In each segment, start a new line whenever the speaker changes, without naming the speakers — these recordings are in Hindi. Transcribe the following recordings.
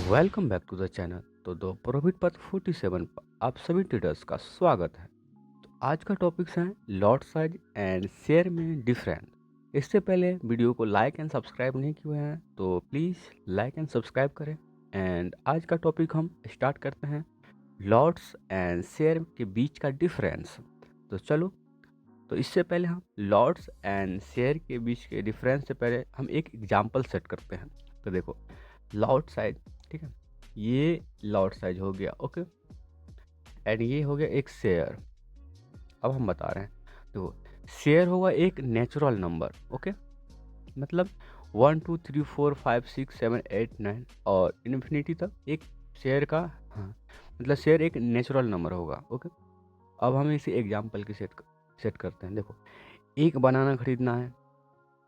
Welcome back to the channel. तो दो प्रॉफिट पथ 47 पर आप सभी ट्रेडर्स का स्वागत है। तो आज का टॉपिक्स है लॉट साइज एंड शेयर में डिफरेंस। इससे पहले वीडियो को लाइक एंड सब्सक्राइब नहीं किए हैं तो प्लीज़ लाइक एंड सब्सक्राइब करें। एंड आज का टॉपिक हम स्टार्ट करते हैं लॉट्स एंड शेयर के बीच का डिफरेंस। तो चलो, तो इससे पहले हम लॉट्स एंड शेयर के बीच के डिफरेंस से पहले हम एक एग्जांपल सेट करते हैं। तो देखो, लॉट साइज, ठीक है, ये लॉट साइज हो गया, ओके, एंड ये हो गया एक शेयर। अब हम बता रहे हैं, देखो, शेयर होगा एक नेचुरल नंबर, ओके, मतलब 1 2 3 4 5 6 7 8 9 और इन्फिनिटी तक एक शेयर का, हाँ, मतलब शेयर एक नेचुरल नंबर होगा, ओके। अब हम इसे एग्जाम्पल की सेट करते हैं। देखो, एक बनाना खरीदना है,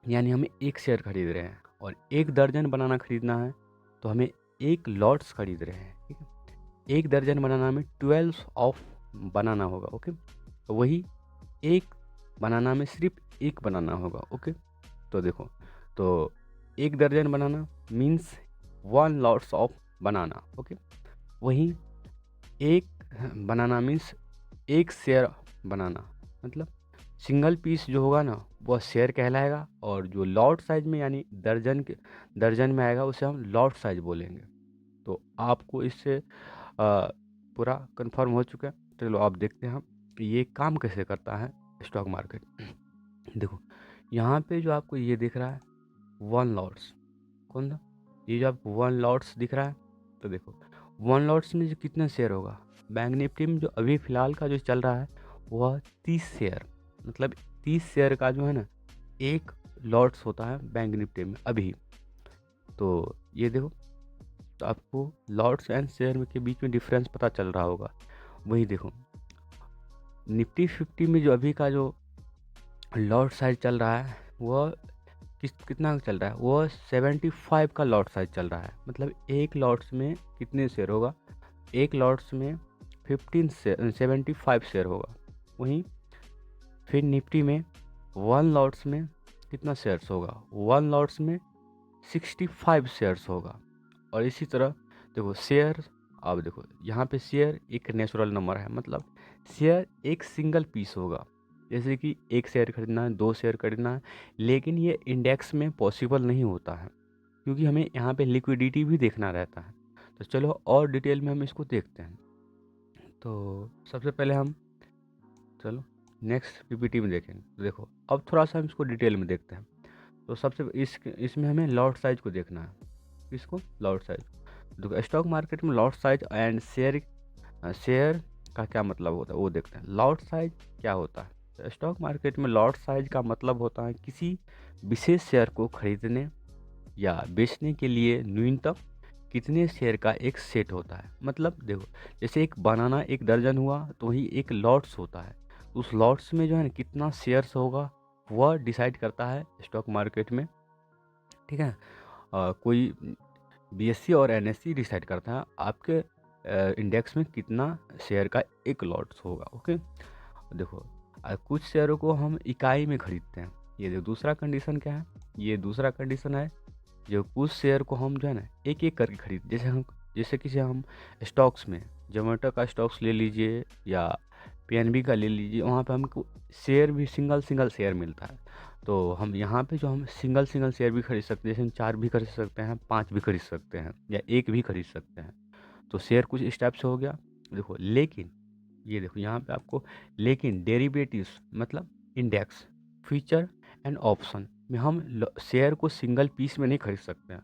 यानी हमें एक शेयर खरीद रहे हैं, और एक दर्जन बनाना खरीदना है तो हमें एक लॉट्स खरीद रहे हैं, ठीक है। एक दर्जन बनाना में 12 ऑफ बनाना होगा, ओके। तो वही एक बनाना में सिर्फ एक बनाना होगा, ओके। तो देखो, तो एक दर्जन banana means 1 lots of banana, okay. वहीं एक बनाना मीन्स एक शेयर बनाना, मतलब सिंगल पीस जो होगा ना वह शेयर कहलाएगा, और जो लॉट साइज में यानी दर्जन में आएगा उसे हम लॉट साइज बोलेंगे। तो आपको इससे पूरा कंफर्म हो चुका है। चलो आप देखते हैं हम ये काम कैसे करता है स्टॉक मार्केट। देखो, यहाँ पे जो आपको ये दिख रहा है 1 लॉट्स, कौन सा, ये जो आपको 1 लॉट्स दिख रहा है, तो देखो 1 लॉट्स में जो कितने शेयर होगा, बैंक निफ्टी में जो अभी फ़िलहाल का जो चल रहा है वह 30 शेयर, मतलब 30 शेयर का जो है ना एक लॉट्स होता है बैंक निफ्टी में अभी। तो ये देखो, तो आपको लॉट्स एंड शेयर में के बीच में डिफरेंस पता चल रहा होगा। वही देखो, निफ्टी 50 में जो अभी का जो लॉट साइज चल रहा है वह कितना का चल रहा है, वह 75 का लॉट साइज चल रहा है। मतलब एक लॉट्स में कितने शेयर होगा, एक लॉट्स में 75 शेयर होगा। वहीं फिर निफ्टी में 1 लॉट्स में कितना शेयर्स होगा, 1 लॉट्स में 65 शेयर्स होगा। और इसी तरह देखो शेयर, अब देखो यहाँ पे शेयर एक नेचुरल नंबर है, मतलब शेयर एक सिंगल पीस होगा। जैसे कि एक शेयर खरीदना है, 2 शेयर खरीदना है, लेकिन ये इंडेक्स में पॉसिबल नहीं होता है, क्योंकि हमें यहाँ पे लिक्विडिटी भी देखना रहता है। तो चलो और डिटेल में हम इसको देखते हैं। तो सबसे पहले हम, चलो नेक्स्ट पीपीटी में देखेंगे। तो देखो अब थोड़ा सा हम इसको डिटेल में देखते हैं। तो सबसे इसमें हमें लॉट साइज को देखना है। किसको, लॉट साइज। देखो स्टॉक मार्केट में लॉट साइज एंड शेयर का क्या मतलब होता है वो देखते हैं। लॉट साइज क्या होता है, तो स्टॉक मार्केट में लॉट साइज का मतलब होता है किसी विशेष शेयर को खरीदने या बेचने के लिए न्यूनतम कितने शेयर का एक सेट होता है। मतलब देखो, जैसे एक बनाना एक दर्जन हुआ तो वही एक लॉट्स होता है। उस लॉट्स में जो है ना कितना शेयर्स होगा वह डिसाइड करता है स्टॉक मार्केट में, ठीक है। कोई बीएससी और एनएससी डिसाइड करता है आपके इंडेक्स में कितना शेयर का एक लॉट्स होगा, ओके। देखो, कुछ शेयरों को हम इकाई में खरीदते हैं। ये देखो दूसरा कंडीशन क्या है, ये दूसरा कंडीशन है जो कुछ शेयर को हम जो है ना एक एक करके खरीद, जैसे किसी हम स्टॉक्स में जोमेटो का स्टॉक्स ले लीजिए या पीएनबी का ले लीजिए, वहाँ पे हमको शेयर भी सिंगल सिंगल शेयर मिलता है। तो हम यहाँ पे जो हम सिंगल सिंगल शेयर भी खरीद सकते हैं, जैसे हम 4 भी खरीद सकते हैं, 5 भी खरीद सकते हैं, या एक भी खरीद सकते हैं। तो शेयर कुछ इस टाइप से हो गया। देखो लेकिन, ये देखो यहाँ पे आपको, लेकिन डेरिवेटिव्स मतलब इंडेक्स, फ्यूचर एंड ऑप्शन में हम शेयर को सिंगल पीस में नहीं खरीद सकते हैं,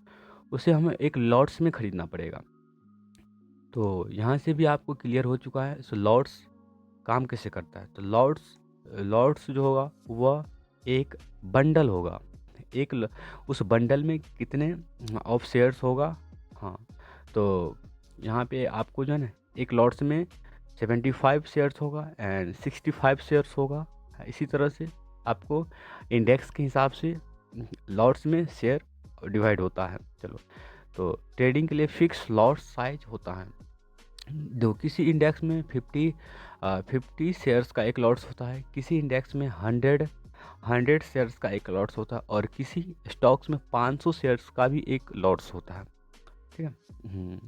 उसे हमें एक लॉट्स में खरीदना पड़ेगा। तो यहाँ से भी आपको क्लियर हो चुका है। सो लॉट्स काम कैसे करता है, तो लॉट्स लॉट्स जो होगा वह एक बंडल होगा। उस बंडल में कितने ऑफ शेयर्स होगा, हाँ। तो यहाँ पे आपको जो है ना एक लॉट्स में 75 शेयर्स होगा एंड 65 शेयर्स होगा। इसी तरह से आपको इंडेक्स के हिसाब से लॉट्स में शेयर डिवाइड होता है। चलो, तो ट्रेडिंग के लिए फिक्स लॉट साइज होता है। दो किसी इंडेक्स में 50 शेयर्स का एक लॉट्स होता है, किसी इंडेक्स में 100 शेयर्स का एक लॉट्स होता है, और किसी स्टॉक्स में 500 शेयर्स का भी एक लॉट्स होता है। ठीक है।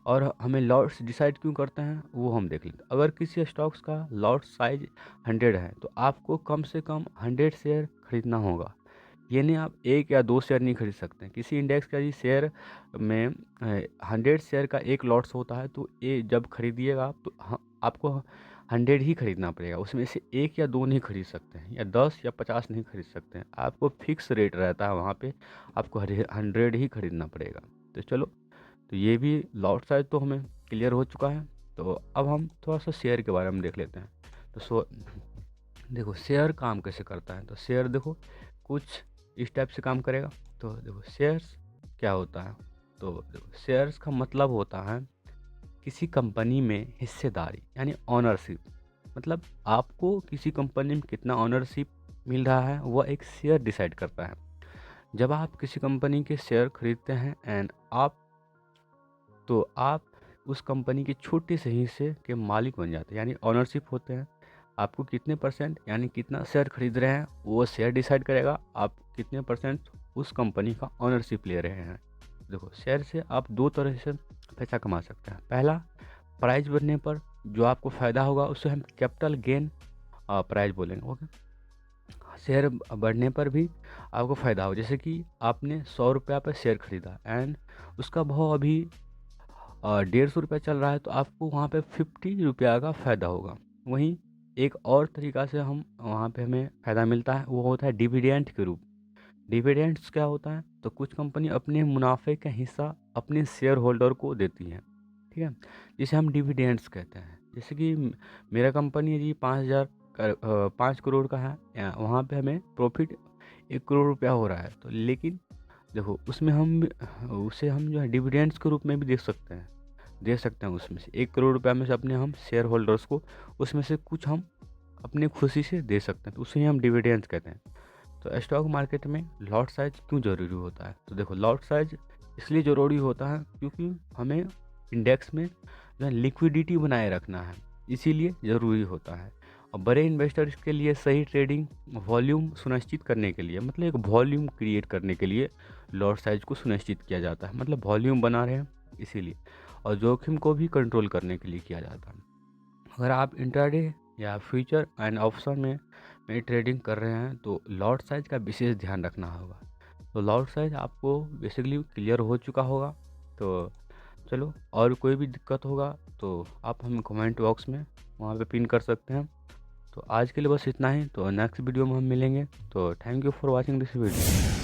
और हमें लॉट्स डिसाइड क्यों करते हैं वो हम देख लेते हैं। अगर किसी स्टॉक्स का लॉट साइज 100 है तो आपको कम से कम 100 शेयर खरीदना होगा। ये नहीं आप 1 या 2 शेयर नहीं खरीद सकते हैं। किसी इंडेक्स का जी शेयर में 100 शेयर का एक लॉट्स होता है, तो ये जब खरीदिएगा आप तो आपको 100 ही खरीदना पड़ेगा। उसमें से 1 या 2 नहीं खरीद सकते हैं, या 10 या 50 नहीं खरीद सकते हैं। आपको फिक्स रेट रहता है वहाँ पे, आपको 100 ही खरीदना पड़ेगा। तो चलो, तो ये भी लॉट साइज तो हमें क्लियर हो चुका है। तो अब हम थोड़ा सा शेयर के बारे में देख लेते हैं। तो देखो शेयर काम कैसे करता है। तो शेयर देखो कुछ इस टाइप से काम करेगा। तो देखो शेयर्स क्या होता है। तो देखो शेयर्स का मतलब होता है किसी कंपनी में हिस्सेदारी, यानी ऑनरशिप। मतलब आपको किसी कंपनी में कितना ऑनरशिप मिल रहा है वह एक शेयर डिसाइड करता है। जब आप किसी कंपनी के शेयर खरीदते हैं एंड आप उस कंपनी के छोटे से हिस्से के मालिक बन जाते हैं, यानी ऑनरशिप होते हैं। आपको कितने परसेंट यानी कितना शेयर खरीद रहे हैं वो शेयर डिसाइड करेगा आप कितने परसेंट उस कंपनी का ऑनरशिप ले रहे हैं। देखो शेयर से आप दो तरह से पैसा कमा सकते हैं। पहला, प्राइस बढ़ने पर जो आपको फ़ायदा होगा उसे हम कैपिटल गेन प्राइस बोलेंगे। ओके, शेयर बढ़ने पर भी आपको फ़ायदा हो। जैसे कि आपने 100 रुपया पर शेयर खरीदा एंड उसका भाव अभी 150 रुपया चल रहा है, तो आपको वहाँ पे 50 रुपया का फ़ायदा होगा। वहीं एक और तरीका से हम वहाँ पे हमें फ़ायदा मिलता है, वो होता है डिविडेंड के रूप। डिविडेंड्स क्या होता है, तो कुछ कंपनी अपने मुनाफे का हिस्सा अपने शेयर होल्डर को देती है, ठीक है, जिसे हम डिविडेंड्स कहते हैं। जैसे कि मेरा कंपनी है जी 5 करोड़ का है, वहाँ पे हमें प्रॉफिट 1 करोड़ रुपया हो रहा है। तो लेकिन देखो उसमें हम उसे हम जो है डिविडेंड्स के रूप में भी दे सकते हैं। उसमें से 1 करोड़ रुपया में से अपने हम शेयर होल्डर्स को उसमें से कुछ हम अपनी खुशी से दे सकते हैं, तो उसे ही हम डिविडेंड्स कहते हैं। तो स्टॉक मार्केट में लॉट साइज क्यों ज़रूरी होता है। तो देखो लॉट साइज इसलिए ज़रूरी होता है क्योंकि हमें इंडेक्स में जो है लिक्विडिटी बनाए रखना है, इसीलिए ज़रूरी होता है। और बड़े इन्वेस्टर्स के लिए सही ट्रेडिंग वॉल्यूम सुनिश्चित करने के लिए, मतलब एक वॉल्यूम क्रिएट करने के लिए लॉट साइज को सुनिश्चित किया जाता है। मतलब वॉल्यूम बना रहे इसीलिए, और जोखिम को भी कंट्रोल करने के लिए किया जाता है। अगर आप इंट्राडे या फ्यूचर एंड ऑप्शन में ट्रेडिंग कर रहे हैं तो लॉट साइज का विशेष ध्यान रखना होगा। तो लॉट साइज आपको बेसिकली क्लियर हो चुका होगा। तो चलो, और कोई भी दिक्कत होगा तो आप हमें कमेंट बॉक्स में वहाँ पे पिन कर सकते हैं। तो आज के लिए बस इतना ही। तो नेक्स्ट वीडियो में हम मिलेंगे। तो thank you for watching this video.